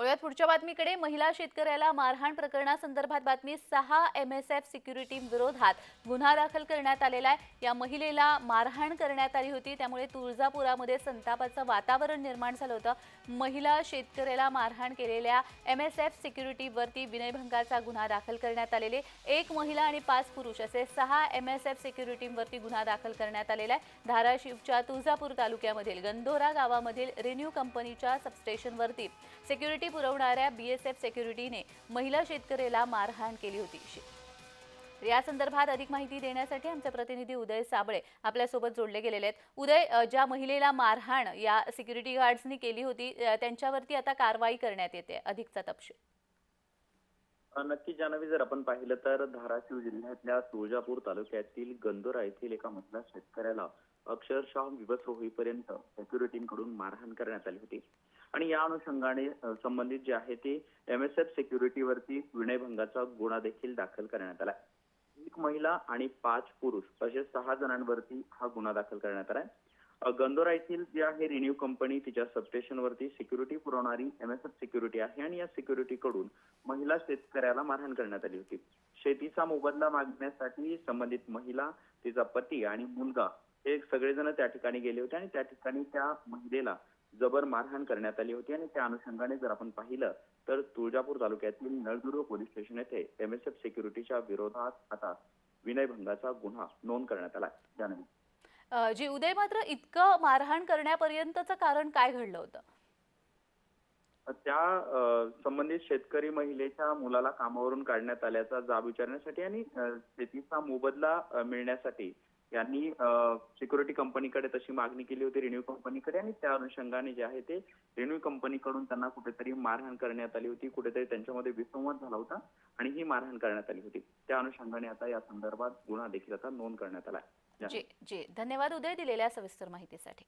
वळूयात पुढच्या बातमीकडे. महिला शेतकऱ्याला मारहाण प्रकरणासंदर्भात बातमी. 6 MSF सिक्युरिटी विरोधात गुन्हा दाखल करण्यात आलेला आहे. या महिलेला मारहाण करण्यात आली होती, त्यामुळे तुळजापुरामध्ये संतापाचं वातावरण निर्माण झालं होतं. महिला शेतकऱ्याला मारहाण केलेल्या MSF सिक्युरिटीवरती विनयभंगाचा गुन्हा दाखल करण्यात आलेले. 1 महिला आणि 5 पुरुष असे 6 MSF सिक्युरिटीवरती गुन्हा दाखल करण्यात आलेला आहे. धाराशिवच्या तुळजापूर तालुक्यामधील गंधोरा गावामधील रेन्यू कंपनीच्या सबस्टेशनवरती सिक्युरिटी पुरवणाऱ्या BSF सिक्युरिटीने महिला शेतकऱ्याला मारहाण केली होती. या संदर्भात अधिक माहिती देण्यासाठी आमचे प्रतिनिधी उदय साबळे आपल्यासोबत जोडले गेलेले आहेत. उदय, ज्या महिलेला मारहाण या सिक्युरिटी गार्ड्सनी केली होती त्यांच्यावरती आता कारवाई करण्यात येते, अधिकचा तपशील. नक्की जान्हवी, जर आपण पाहिलं तर धाराशिव जिल्ह्यातल्या तुळजापूर तालुक्यातील गंधोरा येथील एका महिला शेतकऱ्याला अक्षरशः विवश होईपर्यंत सिक्युरिटींकडून मारहाण करण्यात आली होती. आणि या अनुषंगाने संबंधित जे आहे ते MSF सिक्युरिटीवरती विनयभंगाचा गुन्हा देखील दाखल करण्यात आला. 1 महिला आणि 5 पुरुष असे 6 जणांवरती हा गुन्हा दाखल करण्यात आलाय. गंधोरा येथील जी आहे रिन्यू कंपनी, तिच्या सबस्टेशनवरती सिक्युरिटी पुरवणारी MSF सिक्युरिटी आहे आणि या सिक्युरिटीकडून महिला शेतकऱ्याला मारहाण करण्यात आली होती. शेतीचा मोबदला मागण्यासाठी संबंधित महिला, तिचा पती आणि मुलगा हे सगळेजण त्या ठिकाणी गेले होते आणि त्या ठिकाणी त्या महिलेला जबर मारहाण करण्यात आली होती. आणि त्या अनुषंगाने जर आपण पाहिलं तर तुळजापूर तालुक्यातील नळदुर्ग पोलीस स्टेशन येथे MSF सिक्युरिटीच्या विरोधात आता विनयभंगाचा गुन्हा नोंद करण्यात आला. जान्हवी जी उदय, मात्र इतकं मारहाण करण्यापर्यंतचं कारण काय घडलं होतं? त्या संबंधित शेतकरी महिलेच्या मुलाला कामावरून काढण्यात आल्याचा जाब विचारण्यासाठी आणि शेतीचा मोबदला मिळण्यासाठी यांनी सिक्युरिटी कंपनीकडे तशी मागणी केली होती, रिन्यू कंपनीकडे. आणि त्या अनुषंगाने जे आहे ते रिन्यू कंपनीकडून त्यांना कुठेतरी मारहाण करण्यात आली होती, कुठेतरी त्यांच्यामध्ये विसंवाद झाला होता आणि ही मारहाण करण्यात आली होती. त्या अनुषंगाने आता या संदर्भात गुन्हा देखील आता नोंद करण्यात आला आहे. जी जी, धन्यवाद उदय दिलेल्या सविस्तर माहितीसाठी.